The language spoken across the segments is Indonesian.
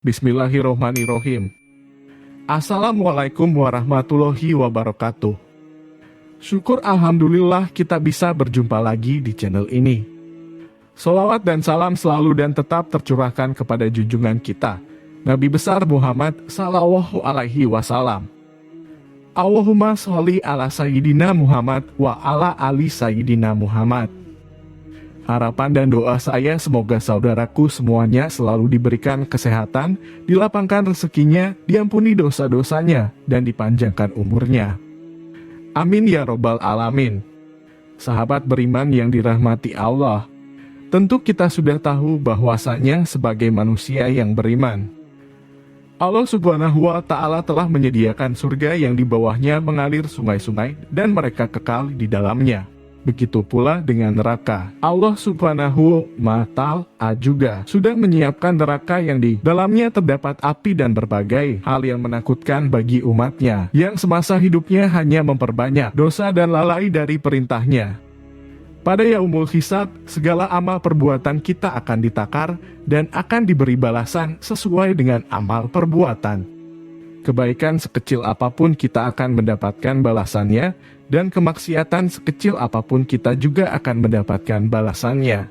Bismillahirrohmanirrohim. Assalamualaikum warahmatullahi wabarakatuh. Syukur alhamdulillah kita bisa berjumpa lagi di channel ini. Sholawat dan salam selalu dan tetap tercurahkan kepada junjungan kita, Nabi besar Muhammad sallallahu alaihi wasallam. Allahumma sholli ala sayyidina Muhammad wa ala ali sayyidina Muhammad. Harapan dan doa saya semoga saudaraku semuanya selalu diberikan kesehatan, dilapangkan rezekinya, diampuni dosa-dosanya, dan dipanjangkan umurnya. Amin ya robbal alamin. Sahabat beriman yang dirahmati Allah, tentu kita sudah tahu bahwasanya sebagai manusia yang beriman, Allah Subhanahu wa Ta'ala telah menyediakan surga yang di bawahnya mengalir sungai-sungai dan mereka kekal di dalamnya. Begitu pula dengan neraka. Allah Subhanahu wa Ta'ala juga sudah menyiapkan neraka yang di dalamnya terdapat api dan berbagai hal yang menakutkan bagi umatnya, yang semasa hidupnya hanya memperbanyak dosa dan lalai dari perintahnya. Pada yaumul hisab, segala amal perbuatan kita akan ditakar dan akan diberi balasan sesuai dengan amal perbuatan. Kebaikan sekecil apapun kita akan mendapatkan balasannya, dan kemaksiatan sekecil apapun kita juga akan mendapatkan balasannya.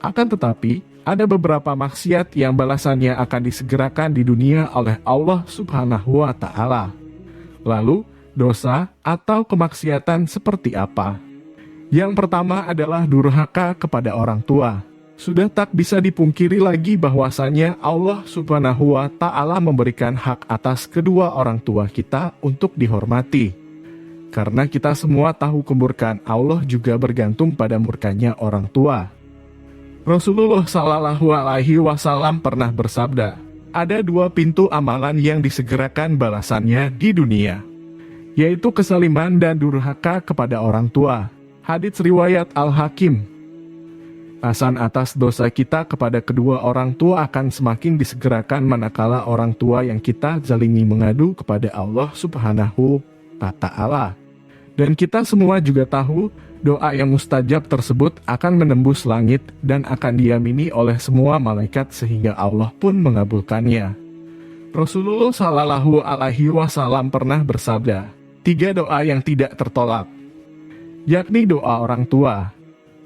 Akan tetapi, ada beberapa maksiat yang balasannya akan disegerakan di dunia oleh Allah Subhanahu wa Ta'ala. Lalu, dosa atau kemaksiatan seperti apa? Yang pertama adalah durhaka kepada orang tua. Sudah tak bisa dipungkiri lagi bahwasannya Allah Subhanahu wa Ta'ala memberikan hak atas kedua orang tua kita untuk dihormati. Karena kita semua tahu kemurkaan Allah juga bergantung pada murkanya orang tua. Rasulullah Shallallahu Alaihi Wasallam pernah bersabda, ada dua pintu amalan yang disegerakan balasannya di dunia, yaitu kesaliman dan durhaka kepada orang tua. Hadits riwayat Al-Hakim. Balasan atas dosa kita kepada kedua orang tua akan semakin disegerakan manakala orang tua yang kita zalimi mengadu kepada Allah Subhanahu wa Ta'ala. Dan kita semua juga tahu, doa yang mustajab tersebut akan menembus langit dan akan diamini oleh semua malaikat sehingga Allah pun mengabulkannya. Rasulullah Shallallahu Alaihi Wasallam pernah bersabda, 3 doa yang tidak tertolak, yakni doa orang tua,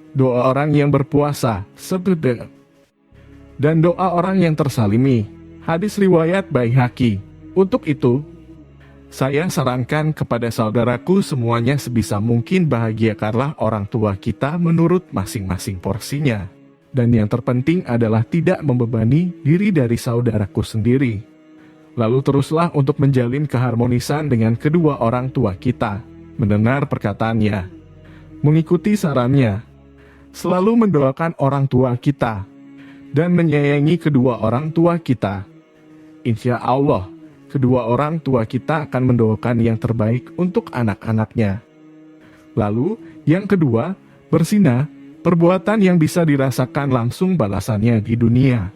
doa orang yang berpuasa, sedekah, dan doa orang yang tersalimi. Hadis riwayat Baihaqi. Untuk itu, saya sarankan kepada saudaraku semuanya sebisa mungkin bahagiakanlah orang tua kita menurut masing-masing porsinya. Dan yang terpenting adalah tidak membebani diri dari saudaraku sendiri. Lalu teruslah untuk menjalin keharmonisan dengan kedua orang tua kita, mendengar perkataannya, mengikuti sarannya, selalu mendoakan orang tua kita, dan menyayangi kedua orang tua kita. Insya Allah, kedua orang tua kita akan mendoakan yang terbaik untuk anak-anaknya. Lalu, yang kedua, berzina, perbuatan yang bisa dirasakan langsung balasannya di dunia.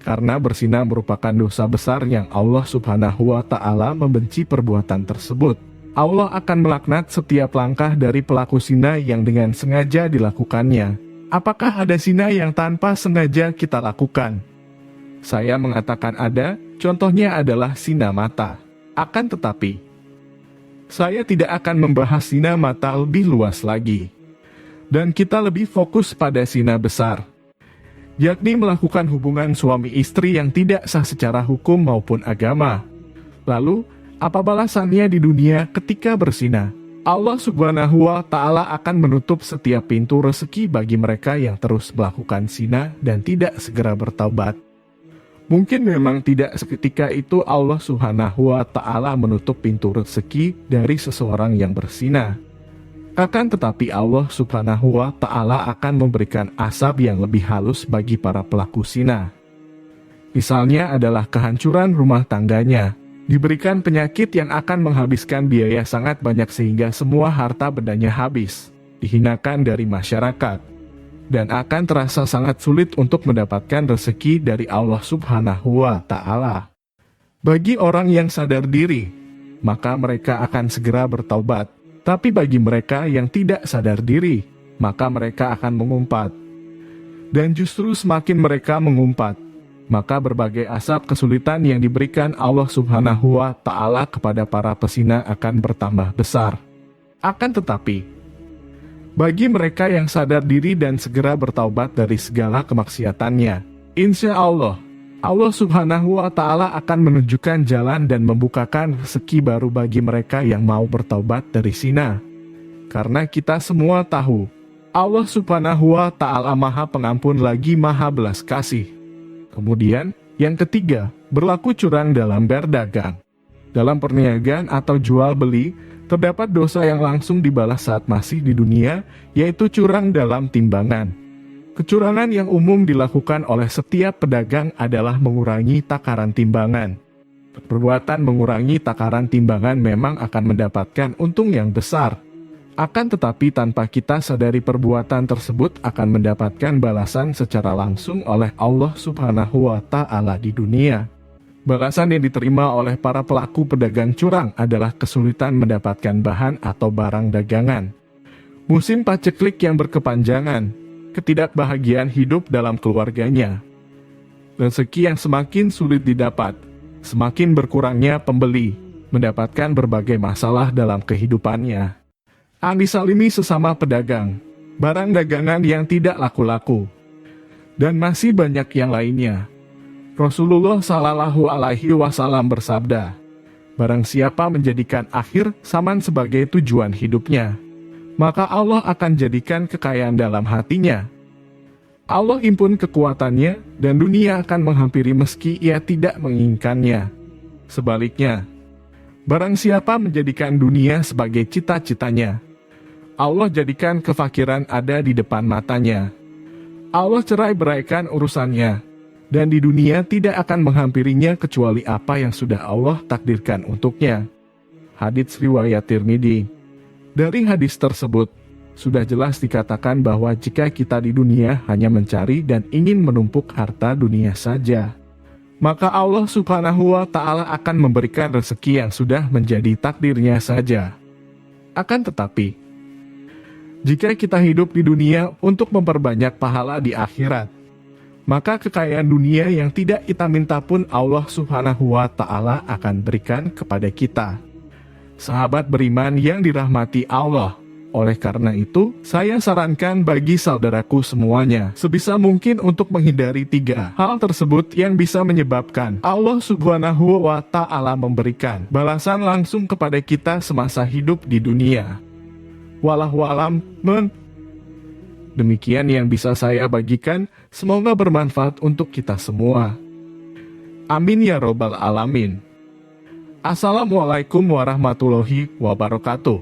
Karena berzina merupakan dosa besar yang Allah Subhanahu wa Ta'ala membenci perbuatan tersebut. Allah akan melaknat setiap langkah dari pelaku zina yang dengan sengaja dilakukannya. Apakah ada zina yang tanpa sengaja kita lakukan? Saya mengatakan ada, contohnya adalah zina mata. Akan tetapi, saya tidak akan membahas zina mata lebih luas lagi. Dan kita lebih fokus pada zina besar, yakni melakukan hubungan suami istri yang tidak sah secara hukum maupun agama. Lalu, apa balasannya di dunia ketika berzina? Allah Subhanahu wa Ta'ala akan menutup setiap pintu rezeki bagi mereka yang terus melakukan zina dan tidak segera bertaubat. Mungkin memang tidak seketika itu Allah Subhanahu wa Ta'ala menutup pintu rezeki dari seseorang yang berzina. Akan tetapi Allah Subhanahu wa Ta'ala akan memberikan azab yang lebih halus bagi para pelaku zina. Misalnya adalah kehancuran rumah tangganya, diberikan penyakit yang akan menghabiskan biaya sangat banyak sehingga semua harta bendanya habis, dihinakan dari masyarakat, dan akan terasa sangat sulit untuk mendapatkan rezeki dari Allah Subhanahu wa Ta'ala. Bagi orang yang sadar diri, maka mereka akan segera bertaubat. Tapi bagi mereka yang tidak sadar diri, maka mereka akan mengumpat. Dan justru semakin mereka mengumpat, maka berbagai asap kesulitan yang diberikan Allah Subhanahu wa Ta'ala kepada para pesina akan bertambah besar. Akan tetapi, bagi mereka yang sadar diri dan segera bertaubat dari segala kemaksiatannya, insya Allah Subhanahu wa Ta'ala akan menunjukkan jalan dan membukakan rezeki baru bagi mereka yang mau bertaubat dari zina. Karena kita semua tahu, Allah Subhanahu wa Ta'ala Maha Pengampun lagi Maha Belas Kasih. Kemudian, yang ketiga, berlaku curang dalam berdagang. Dalam perniagaan atau jual beli, terdapat dosa yang langsung dibalas saat masih di dunia, yaitu curang dalam timbangan. Kecurangan yang umum dilakukan oleh setiap pedagang adalah mengurangi takaran timbangan. Perbuatan mengurangi takaran timbangan memang akan mendapatkan untung yang besar. Akan tetapi tanpa kita sadari perbuatan tersebut akan mendapatkan balasan secara langsung oleh Allah Subhanahu wa Ta'ala di dunia. Balasan yang diterima oleh para pelaku pedagang curang adalah kesulitan mendapatkan bahan atau barang dagangan, musim paceklik yang berkepanjangan, ketidakbahagiaan hidup dalam keluarganya, rezeki yang semakin sulit didapat, semakin berkurangnya pembeli, mendapatkan berbagai masalah dalam kehidupannya. Disalimi sesama pedagang, barang dagangan yang tidak laku-laku, dan masih banyak yang lainnya. Rasulullah Shallallahu Alaihi Wasallam bersabda, barang siapa menjadikan akhir zaman sebagai tujuan hidupnya, maka Allah akan jadikan kekayaan dalam hatinya. Allah impun kekuatannya, dan dunia akan menghampiri meski ia tidak menginginkannya. Sebaliknya, barang siapa menjadikan dunia sebagai cita-citanya, Allah jadikan kefakiran ada di depan matanya. Allah cerai-beraikan urusannya, dan di dunia tidak akan menghampirinya kecuali apa yang sudah Allah takdirkan untuknya. Hadits riwayat Tirmidzi. Dari hadis tersebut, sudah jelas dikatakan bahwa jika kita di dunia hanya mencari dan ingin menumpuk harta dunia saja, maka Allah Subhanahu wa Ta'ala akan memberikan rezeki yang sudah menjadi takdirnya saja. Akan tetapi, jika kita hidup di dunia untuk memperbanyak pahala di akhirat, maka kekayaan dunia yang tidak kita minta pun Allah Subhanahu wa Ta'ala akan berikan kepada kita. Sahabat beriman yang dirahmati Allah, oleh karena itu, saya sarankan bagi saudaraku semuanya, sebisa mungkin untuk menghindari 3 hal tersebut yang bisa menyebabkan Allah Subhanahu wa Ta'ala memberikan balasan langsung kepada kita semasa hidup di dunia. Wallahu a'lam. Demikian yang bisa saya bagikan, semoga bermanfaat untuk kita semua. Amin ya robbal alamin. Assalamualaikum warahmatullahi wabarakatuh.